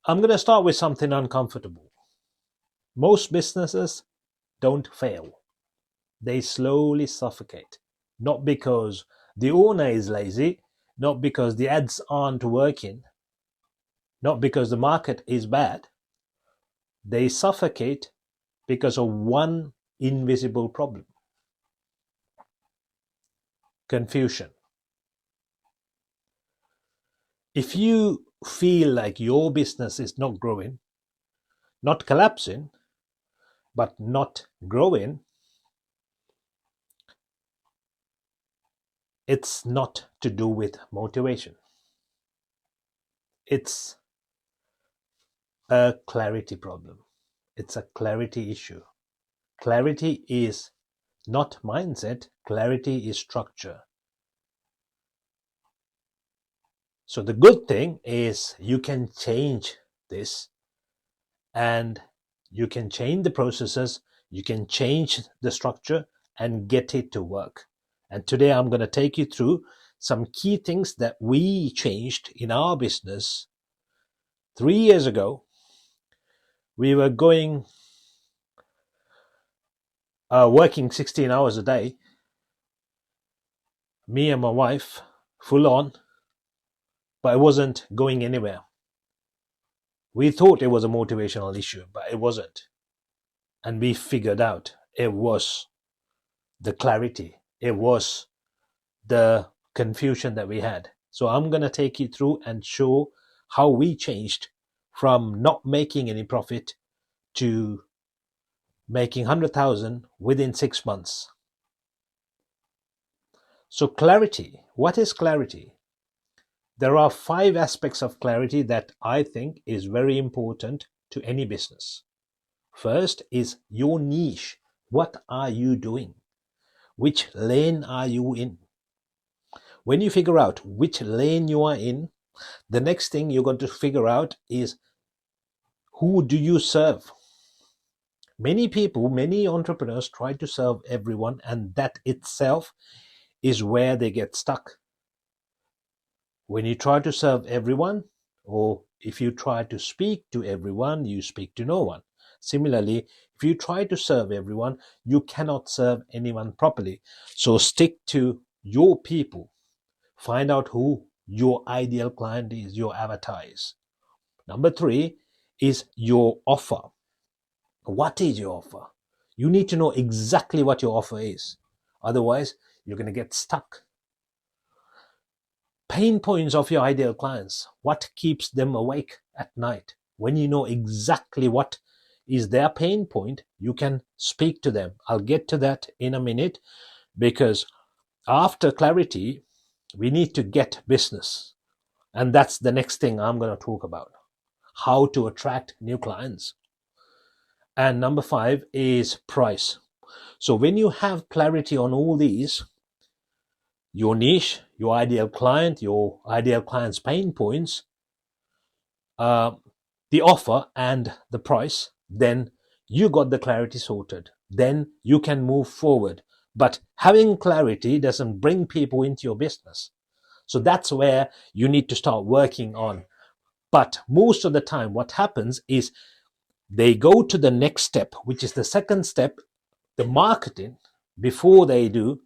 I'm going to start with something uncomfortable. Most businesses don't fail. They slowly suffocate. Not because the owner is lazy, not because the ads aren't working, not because the market is bad. They suffocate because of one invisible problem: confusion. If you feel like your business is not growing, not collapsing, but not growing, it's not to do with motivation. It's a clarity problem. It's a clarity issue. Clarity is not mindset, clarity is structure. So the good thing is you can change this, and you can change the processes, you can change the structure and get it to work. And today I'm going to take you through some key things that we changed in our business. 3 years ago, we were working 16 hours a day, me and my wife, full on, but it wasn't going anywhere. We thought it was a motivational issue, but it wasn't. And we figured out it was the clarity, it was the confusion that we had. So I'm going to take you through and show how we changed from not making any profit to making 100,000 within 6 months. So clarity, what is clarity? There are 5 aspects of clarity that I think is very important to any business. First is your niche. What are you doing? Which lane are you in? When you figure out which lane you are in, the next thing you're going to figure out is who do you serve? Many people, many entrepreneurs try to serve everyone, and that itself is where they get stuck. When you try to serve everyone, or if you try to speak to everyone, you speak to no one. Similarly, if you try to serve everyone, you cannot serve anyone properly. So stick to your people. Find out who your ideal client is, your avatar is. Number 3 is your offer. What is your offer? You need to know exactly what your offer is. Otherwise, you're going to get stuck. Pain points of your ideal clients. What keeps them awake at night? When you know exactly what is their pain point, you can speak to them. I'll get to that in a minute, because after clarity, we need to get business. And that's the next thing I'm going to talk about: how to attract new clients. And number 5 is price. So when you have clarity on all these, your niche, your ideal client's pain points, the offer and the price, then you got the clarity sorted. Then you can move forward. But having clarity doesn't bring people into your business. So that's where you need to start working on. But most of the time, what happens is they go to the next step, which is the second step, the marketing, before they do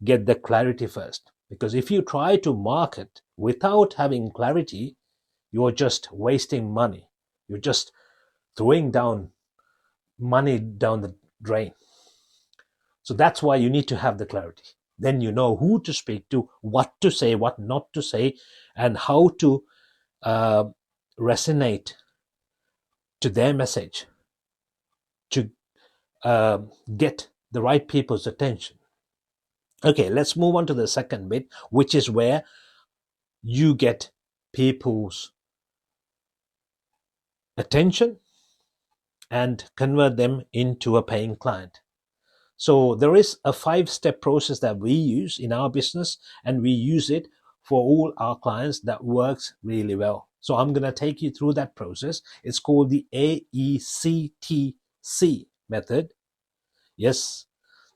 get the clarity first. Because if you try to market without having clarity, you're just wasting money. You're just throwing down money down the drain. So that's why you need to have the clarity. Then you know who to speak to, what to say, what not to say, and how to resonate to their message to get the right people's attention. Okay, let's move on to the second bit, which is where you get people's attention and convert them into a paying client. So there is a 5-step process that we use in our business, and we use it for all our clients. That works really well. So I'm going to take you through that process. It's called the AECTC method. Yes,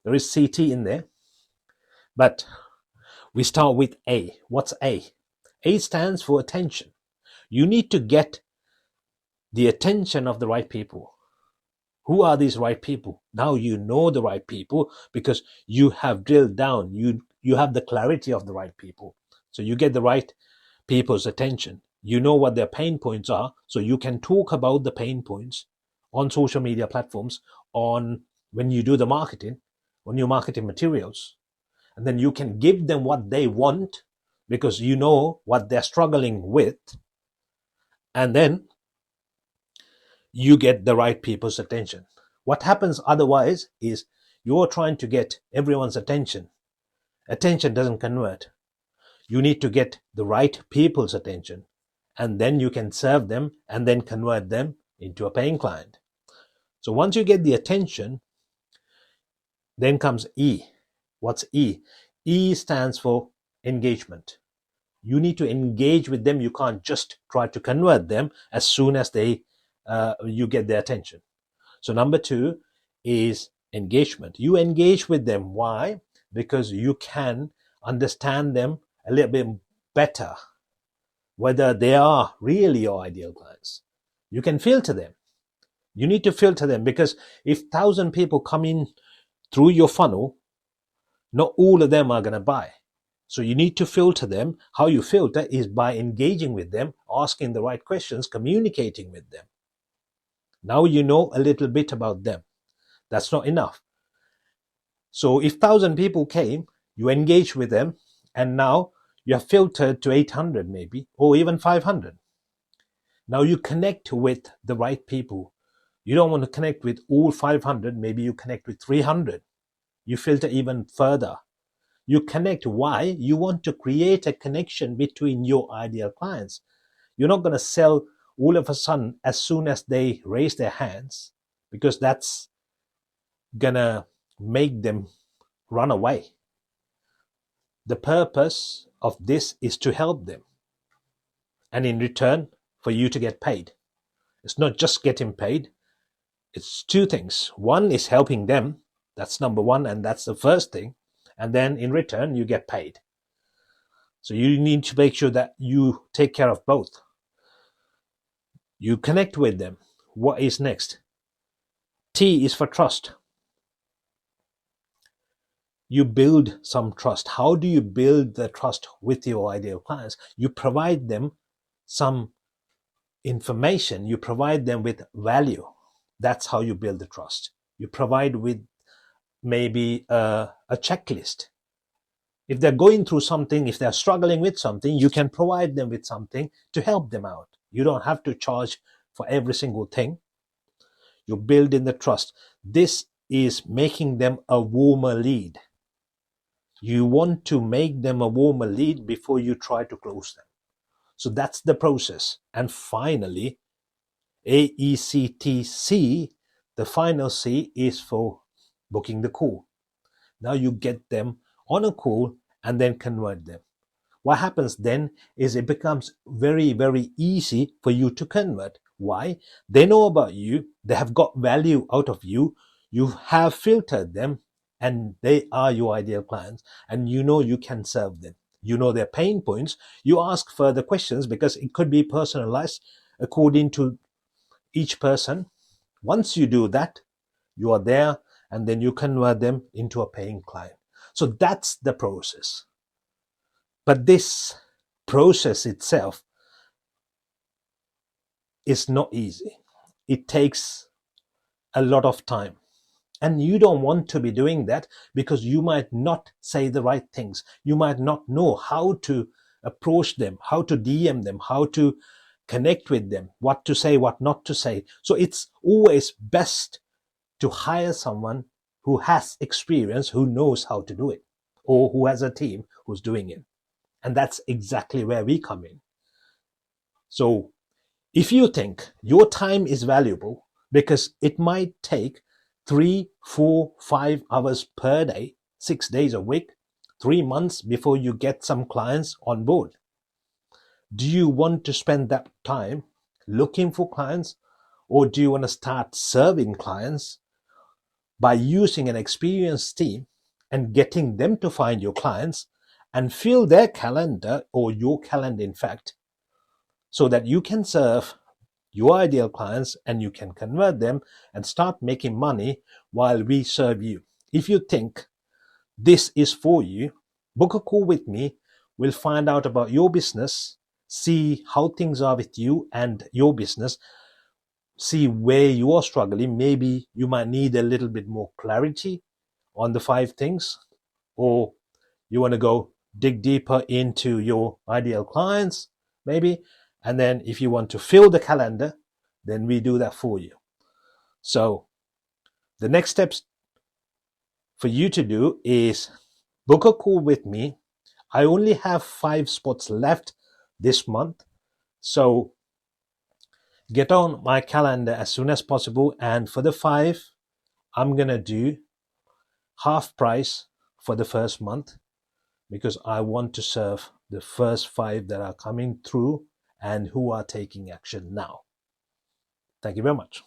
there is CT in there, but we start with A. What's A? A stands for attention. You need to get the attention of the right people. Who are these right people? Now you know the right people because you have drilled down. You have the clarity of the right people. So you get the right people's attention. You know what their pain points are, so you can talk about the pain points on social media platforms, on when you do the marketing, on your marketing materials. And then you can give them what they want because you know what they're struggling with. And then you get the right people's attention. What happens otherwise is you're trying to get everyone's attention. Attention doesn't convert. You need to get the right people's attention, and then you can serve them and then convert them into a paying client. So once you get the attention, then comes E. What's E? E stands for engagement. You need to engage with them. You can't just try to convert them as soon as you get their attention. So number 2 is engagement. You engage with them. Why? Because you can understand them a little bit better, whether they are really your ideal clients. You can filter them. You need to filter them because if 1,000 people come in through your funnel, not all of them are going to buy. So you need to filter them. How you filter is by engaging with them, asking the right questions, communicating with them. Now you know a little bit about them. That's not enough. So if 1,000 people came, you engage with them, and now you have filtered to 800 maybe, or even 500. Now you connect with the right people. You don't want to connect with all 500. Maybe you connect with 300. You filter even further. You connect. Why? You want to create a connection between your ideal clients. You're not going to sell all of a sudden as soon as they raise their hands, because that's going to make them run away. The purpose of this is to help them, and in return for you to get paid. It's not just getting paid. It's 2 things. One is helping them. That's number 1, and that's the first thing. And then in return, you get paid. So you need to make sure that you take care of both. You connect with them. What is next? T is for trust. You build some trust. How do you build the trust with your ideal clients? You provide them some information. You provide them with value. That's how you build the trust. You provide with maybe a checklist. If they're going through something, if they're struggling with something, you can provide them with something to help them out. You don't have to charge for every single thing. You build in the trust. This is making them a warmer lead. You want to make them a warmer lead before you try to close them. So that's the process. And finally, AECTC, the final C is for booking the call. Now you get them on a call and then convert them. What happens then is it becomes very, very easy for you to convert. Why? They know about you. They have got value out of you. You have filtered them, and they are your ideal clients, and you know you can serve them. You know their pain points. You ask further questions because it could be personalized according to each person. Once you do that, you are there, and then you convert them into a paying client. So that's the process. But this process itself is not easy. It takes a lot of time. And you don't want to be doing that because you might not say the right things. You might not know how to approach them, how to DM them, how to connect with them, what to say, what not to say. So it's always best to hire someone who has experience, who knows how to do it, or who has a team who's doing it. And that's exactly where we come in. So if you think your time is valuable, because it might take 3, 4, 5 hours per day, 6 days a week, 3 months before you get some clients on board. Do you want to spend that time looking for clients, or do you want to start serving clients by using an experienced team and getting them to find your clients and fill their calendar, or your calendar in fact, so that you can serve your ideal clients and you can convert them and start making money while we serve you. If you think this is for you, book a call with me. We'll find out about your business, see how things are with you and your business, see where you are struggling. Maybe you might need a little bit more clarity on the 5 things, or you want to go dig deeper into your ideal clients, maybe. And then if you want to fill the calendar, then we do that for you. So the next steps for you to do is book a call with me. I only have 5 spots left this month. So get on my calendar as soon as possible. And for the 5, I'm going to do half price for the first month, because I want to serve the first 5 that are coming through and who are taking action now. Thank you very much.